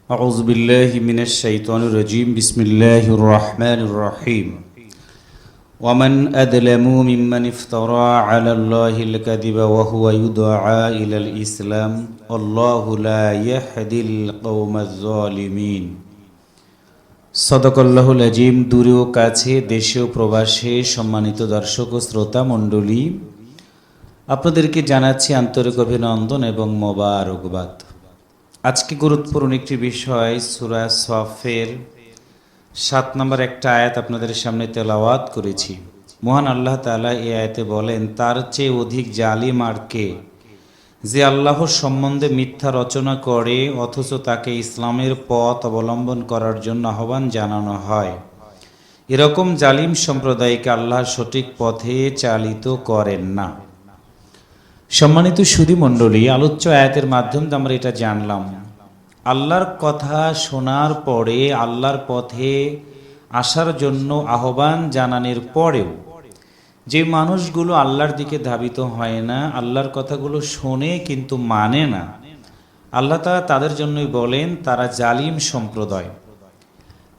أعوذ بالله من الشيطان الرجيم بسم الله الرحمن الرحيم ومن أظلم ممن افترى على الله الكذب وهو يدعى إلى الإسلام والله لا يهدي القوم الظالمين সদাকাল্লাহুল আযীম। দূরে ও কাছে, দেশে ও প্রবাসে সম্মানিত দর্শক ও শ্রোতা মণ্ডলী, আপনাদেরকে জানাচ্ছি আন্তরিক অভিনন্দন এবং মোবারকবাদ। আজকে গুরুত্বপূর্ণ একটি বিষয়, সূরা সফের 7 নম্বর একটা আয়াত আপনাদের সামনে তেলাওয়াত করেছি। মহান আল্লাহ তাআলা এই আয়াতে বলেন, তার চেয়ে অধিক জালিম আর কে, যে আল্লাহর সম্বন্ধে মিথ্যা রচনা করে অথচ তাকে ইসলামের পথ অবলম্বন করার জন্য আহ্বান জানানো হয়। এরকম জালিম সম্প্রদায়কে আল্লাহ সঠিক পথে চালিত করেন না। সম্মানিত সুধী মণ্ডলী, আলোচ্য আয়াতের মাধ্যমে আমরা এটা জানলাম, আল্লাহর কথা শোনার পরে আল্লাহর পথে আসার জন্য আহ্বান জানানোর পরেও যে মানুষগুলো আল্লাহর দিকে ধাবিত হয় না, আল্লাহর কথাগুলো শোনে কিন্তু মানে না, আল্লাহ তাআলা তাদের জন্যই বলেন তারা জালিম সম্প্রদায়।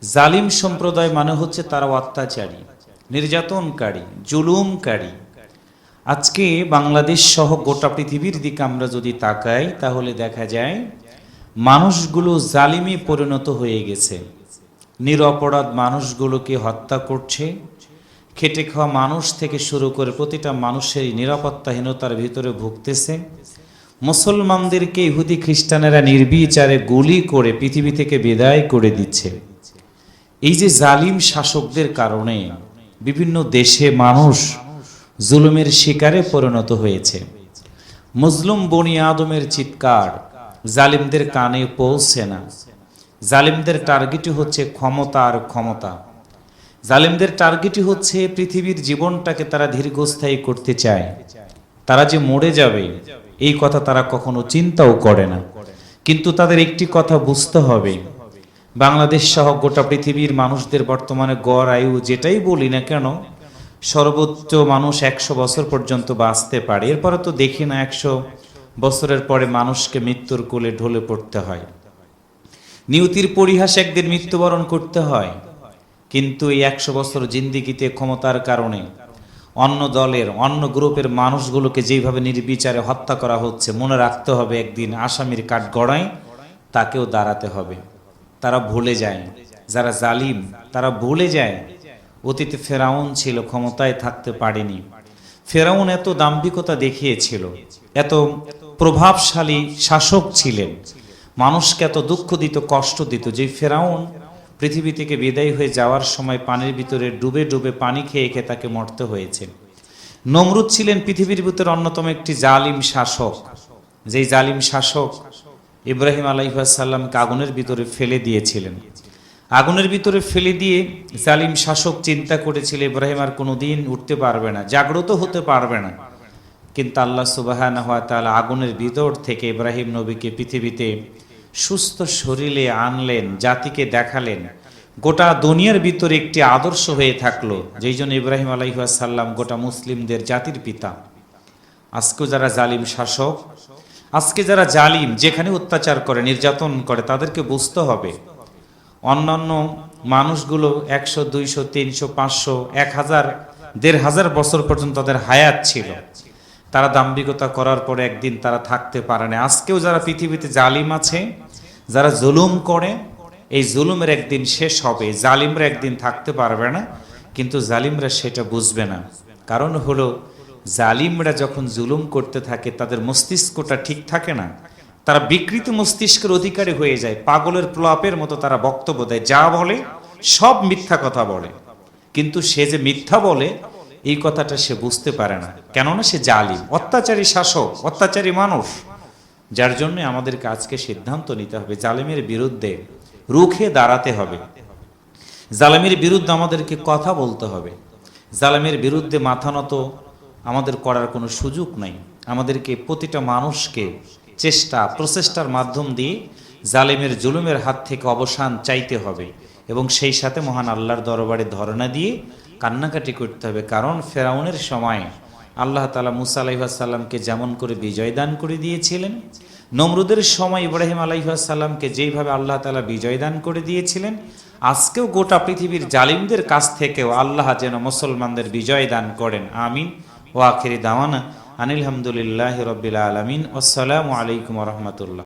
জালিম সম্প্রদায় মানে হচ্ছে তারা অত্যাচারী, নির্যাতনকারী, জুলুমকারী। আজকে বাংলাদেশ সহ গোটা পৃথিবীর দিকে আমরা যদি তাকাই তাহলে দেখা যায় মানুষগুলো জালিমে পরিণত হয়ে গেছে। নিরপরাধ মানুষগুলোকে হত্যা করছে। খেটে খাওয়া মানুষ থেকে শুরু করে প্রতিটা মানুষেরই নিরাপত্তাহীনতার ভিতরে ভুগতেছে। মুসলমানদেরকে ইহুদি খ্রিস্টানেরা নির্বিচারে গুলি করে পৃথিবী থেকে বিদায় করে দিচ্ছে। এই যে জালিম শাসকদের কারণে বিভিন্ন দেশে মানুষ জুলুমের শিকারে পরিণত হয়েছে। মজলুম বনি আদমের চিৎকার জালিমদের কানে পৌঁছে না। জালিমদের টার্গেটই হচ্ছে ক্ষমতা আর ক্ষমতা। জালিমদের টার্গেটই হচ্ছে পৃথিবীর জীবনটাকে তারা দীর্ঘস্থায়ী করতে চায়। তারা যে মরে যাবে এই কথা তারা কখনো চিন্তাও করে না। কিন্তু তাদের একটি কথা বুঝতে হবে, বাংলাদেশ সহ গোটা পৃথিবীর মানুষদের বর্তমানে গড় আয়ু যেটাই বলি না কেন, সর্বোচ্চ মানুষ 100 বছর পর্যন্ত বাঁচতে পারে। এরপরে তো দেখি না 100 বছরের পরে মানুষকে মৃত্যুর কোলে ঢলে পড়তে হয়। নিয়তির পরিহাস, একদিন মৃত্যুবরণ করতে হয়। কিন্তু এই 100 বছর জিন্দিগিতে ক্ষমতার কারণে অন্য দলের, অন্য গ্রুপের মানুষগুলোকে যেভাবে নির্বিচারে হত্যা করা হচ্ছে, মনে রাখতে হবে একদিন আসামির কাঠগড়ায় তাকেও দাঁড়াতে হবে। তারা ভুলে যায়, যারা জালিম তারা ভুলে যায় অতীতে ফেরাউন ছিল, ক্ষমতায় থাকতে পারেনি। ফেরাউন এত দাম্ভিকতা দেখিয়েছিল, এত প্রভাবশালী শাসক ছিলেন, মানুষকে এত দুঃখ দিত, কষ্ট দিত, যে ফেরাউন পৃথিবী থেকে বিদায় হয়ে যাওয়ার সময় পানির ভিতরে ডুবে ডুবে পানি খেয়ে খেয়ে তাকে মরতে হয়েছে। নমরুদ ছিলেন পৃথিবীর ভিতরে অন্যতম একটি জালিম শাসক, যেই জালিম শাসক ইব্রাহিম আলাইহিস সালামকে আগুনের ভিতরে ফেলে দিয়েছিলেন। আগুনের ভিতরে ফেলে দিয়ে জালিম শাসক চিন্তা করেছিল ইব্রাহিম আর কোনোদিন উঠতে পারবে না, জাগ্রত হতে পারবে না। কিন্তু আল্লাহ সুবহানাহু ওয়া তাআলা আগুনের ভিতর থেকে ইব্রাহিম নবীকে পৃথিবীতে সুস্থ শরীরে আনলেন, জাতিকে দেখালেন। গোটা দুনিয়ার ভিতরে একটি আদর্শ হয়ে থাকলো, যেই জন্য ইব্রাহিম আলাইহিস সালাম গোটা মুসলিমদের জাতির পিতা। আজকেও যারা জালিম শাসক, আজকে যারা জালিম, যেখানে অত্যাচার করে, নির্যাতন করে, তাদেরকে বুঝতে হবে অন্যান্য মানুষগুলো 100, 200, 300, 500, 1000, 1500 বছর পর্যন্ত তাদের হায়াত ছিল। তারা দাম্ভিকতা করার পরে একদিন তারা থাকতে পারে না। আজকেও যারা পৃথিবীতে জালিম আছে, যারা জুলুম করে, এই জুলুমের একদিন শেষ হবে। জালিমরা একদিন থাকতে পারবে না, কিন্তু জালিমরা সেটা বুঝবে না। কারণ হলো জালিমরা যখন জুলুম করতে থাকে তাদের মস্তিষ্কটা ঠিক থাকে না, তারা বিকৃত মস্তিষ্কের অধিকারী হয়ে যায়। পাগলের প্রলাপের মতো তারা বক্তব্য দেয়, যা বলে সব মিথ্যা কথা বলে। কিন্তু সে যে মিথ্যা বলে এই কথাটা সে বুঝতে পারে না, কেননা সে জালিম, অত্যাচারী শাসক, অত্যাচারী মানুষ। যার জন্য আমাদেরকে আজকে সিদ্ধান্ত নিতে হবে, জালিমের বিরুদ্ধে রুখে দাঁড়াতে হবে। জালিমের বিরুদ্ধে আমাদেরকে কথা বলতে হবে। জালিমের বিরুদ্ধে মাথা নত আমাদের করার কোনো সুযোগ নাই। আমাদেরকে প্রতিটা মানুষকে প্রচেষ্টার মাধ্যম দিয়ে জালিমের জুলুমের হাত থেকে অবসান চাইতে হবে এবং সেই সাথে মহান আল্লাহর দরবারে ধরনা দিয়ে কান্নাকাটি করতে হবে। কারণ ফেরাউনের সময় আল্লাহ তাআলা মুসা আলাইহিস সালামকে যেমন করে বিজয় দান করে দিয়েছিলেন, নমরুদের সময় ইব্রাহিম আলাইহিস সালামকে যেইভাবে আল্লাহ তাআলা বিজয় দান করে দিয়েছিলেন, আজকেও গোটা পৃথিবীর জালিমদের কাছ থেকেও আল্লাহ যেন মুসলমানদের বিজয় দান করেন। আমিন। ওয়া আখিরি দাওয়ানা আনিল হামদুলিল্লাহি রাব্বিল আলামিন। আসসালামু আলাইকুম ওয়া রাহমাতুল্লাহ।